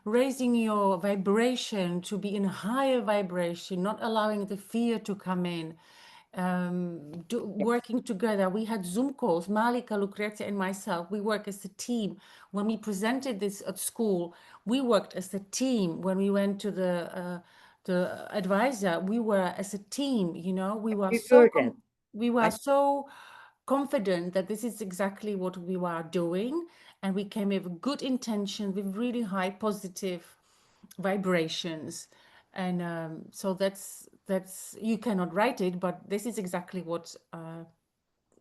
raising your vibration to be in a higher vibration, not allowing the fear to come in. Working together, we had Zoom calls. Monika Lu Kretia and myself, we work as a team. When we presented this at school, we worked as a team. When we went to the advisor, we were as a team. We were Prefer that. we were I so confident that this is exactly what we were doing, and we came with good intention, with really high positive vibrations. And so that's you cannot write it, but this is exactly what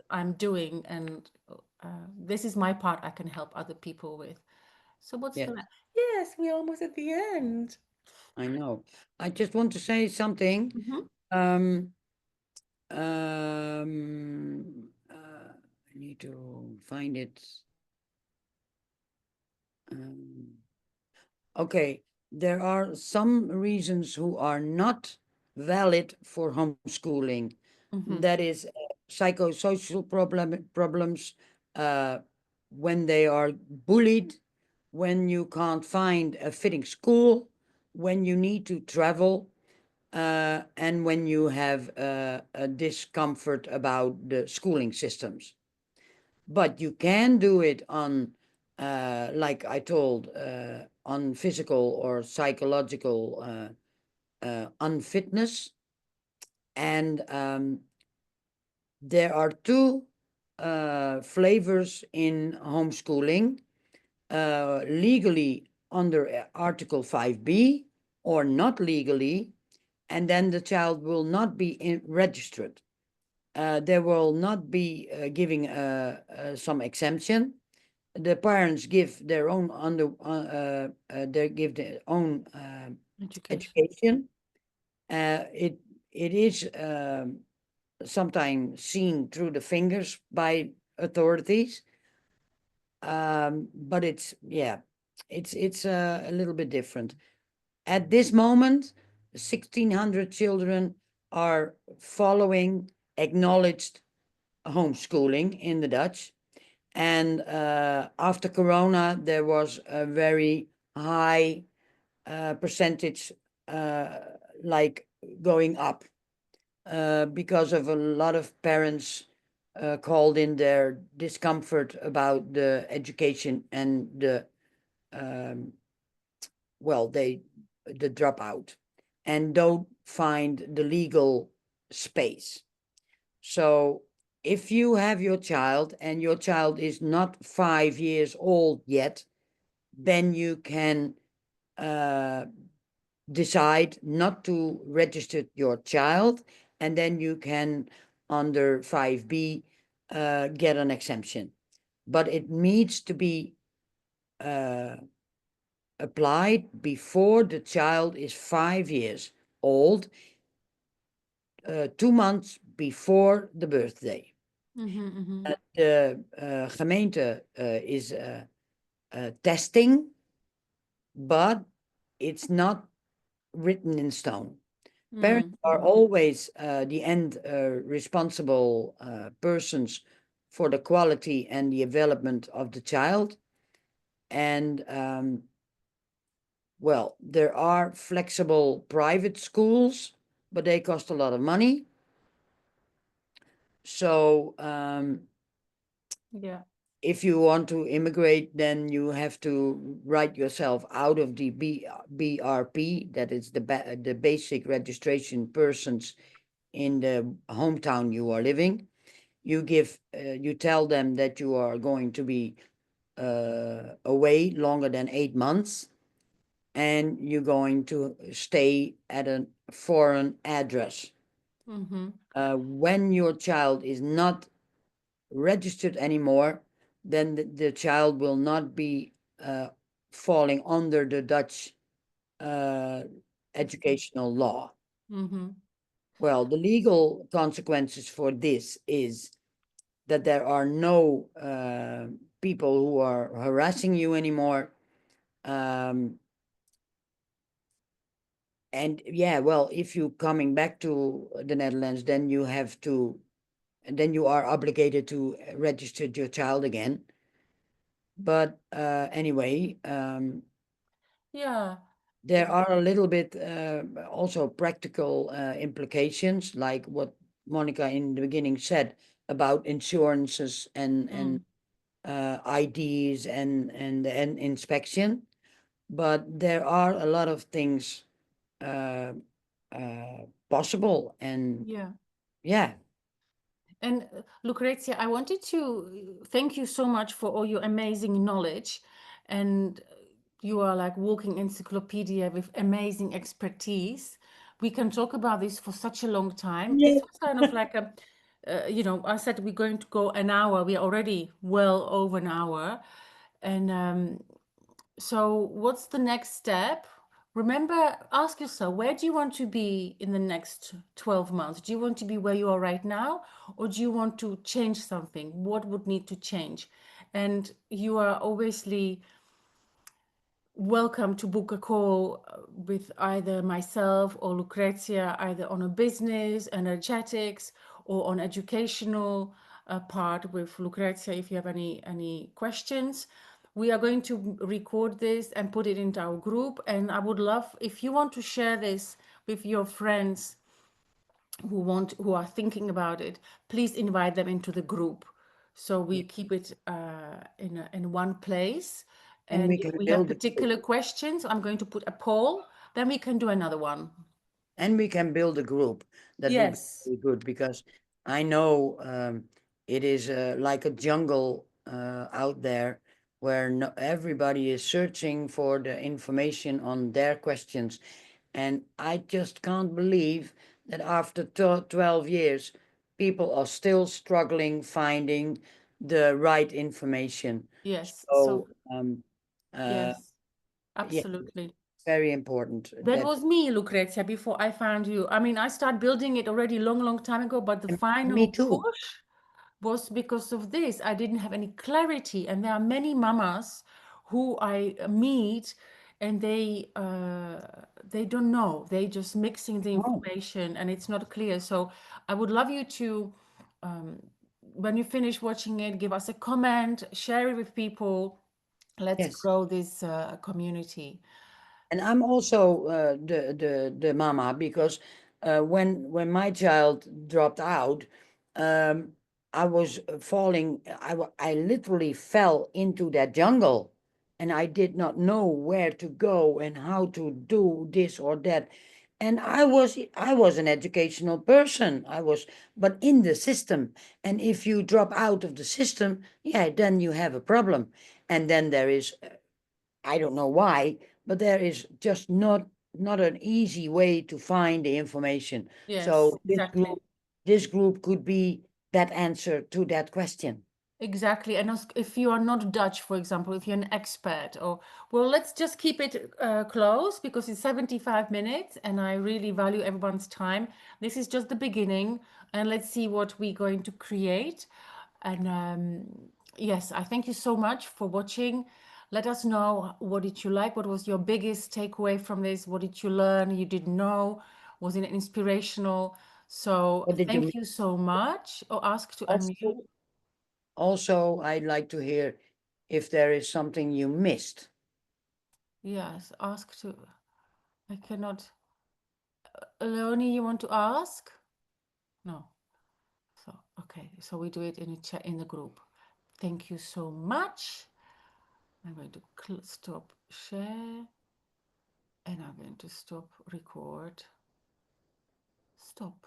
I'm doing, and this is my part I can help other people with. So what's the Yes, yes, we're almost at the end. I know. I just want to say something. Mhm. Um, I need to find it. Um, okay, there are some reasons who are not valid for homeschooling. Mhm. That is psychosocial problems, uh, when they are bullied, when you can't find a fitting school, when you need to travel, and when you have a discomfort about the schooling systems. But you can do it on, like I told, on physical or psychological unfitness. And there are two flavors in homeschooling, legally under Article 5b, or not legally, and then the child will not be registered. There will not be giving some exemption. The parents give their own they give their own Education. education. It is sometimes seen through the fingers by authorities, but it's, yeah, it's a little bit different. At this moment, 1,600 children are following acknowledged homeschooling in the Dutch. And after Corona, there was a very high percentage, uh, like going up, because of a lot of parents called in their discomfort about the education and um, well, the dropout, and don't find the legal space. So if you have your child and your child is not 5 years old yet, then you can uh, decide not to register your child, and then you can, under 5b, get an exemption. But it needs to be uh, applied before the child is 5 years old, 2 months before the birthday. Mhm. Mhm. De gemeente is testing, but it's not written in stone. Parents are Mhm. always the end responsible persons for the quality and the development of the child. And well, there are flexible private schools, but they cost a lot of money. So Yeah. if you want to immigrate, then you have to write yourself out of the BRP, that is the basic registration persons in the hometown you are living. You tell them that you are going to be away longer than 8 months, and you're going to stay at a foreign address. Mhm. When your child is not registered anymore, then the child will not be uh, falling under the Dutch uh, educational law. Mhm. Well, the legal consequences for this is that there are no people who are harassing you anymore. Um, and yeah, well, if you coming back to the Netherlands, then you have to, then you are obligated to register your child again. But anyway, Yeah. there are a little bit also practical implications, like what Monica in the beginning said about insurances and Mm, IDs and inspection. But there are a lot of things uh, possible, and yeah. yeah, And Lucrezia, I wanted to thank you so much for all your amazing knowledge. And you are like walking encyclopedia with amazing expertise. We can talk about this for such a long time. This yeah. was kind of like a, I said we're going to go an hour. We are already well over an hour. And so, what's the next step? Remember, ask yourself, where do you want to be in the next 12 months? Do you want to be where you are right now, or do you want to change something? What would need to change? And you are obviously welcome to book a call with either myself or Lucrezia, either on a business, energetics, or on educational part with Lucrezia if you have any questions. We are going to record this and put it into our group. And I would love if you want to share this with your friends who are thinking about it, please invite them into the group so we keep it in one place. And And we if can we have build a group. particular questions, I'm going to put a poll, then we can do another one. And we can build a group. That would be Yes, really good, because I know it is like a jungle out there where no, everybody is searching for the information on their questions. And I just can't believe that after 12 years, people are still struggling finding the right information. yes. So, So, uh, yes, yeah, absolutely. very important That that. was me, Lucrezia, before I found you. I mean, I started building it already long, long time ago, but the Me final too. push was because of this. I didn't have any clarity. And there are many mamas who I meet and they don't know. They just mixing the Oh, information and it's not clear. So I would love you to um, when you finish watching it, give us a comment, share it with people. Let's yes. grow this community. And I'm also the mama, because when my child dropped out, um, I was falling. I literally fell into that jungle, and I did not know where to go and how to do this or that. And I was an educational person. I was, but in the system. And if you drop out of the system, yeah, then you have a problem. And then there is, I don't know why, but there is just not an easy way to find the information. Yes, So exactly. this group could be that answer to that question. Exactly. And if you are not Dutch, for example, if you're an expert, or, well, let's just keep it close because it's 75 minutes and I really value everyone's time. This is just the beginning, and let's see what we're going to create. And yes, I thank you so much for watching. Let us know, what did you like? What was your biggest takeaway from this? What did you learn you didn't know? Was it inspirational? So What did you thank miss? you so much. Or ask to unmute. Also, also, I'd like to hear if there is something you missed. Yes, ask to. I cannot. Leonie, you want to ask? No. So, okay. So we do it in a chat in the group. Thank you so much. I'm going to stop share and I'm going to stop record. Stop.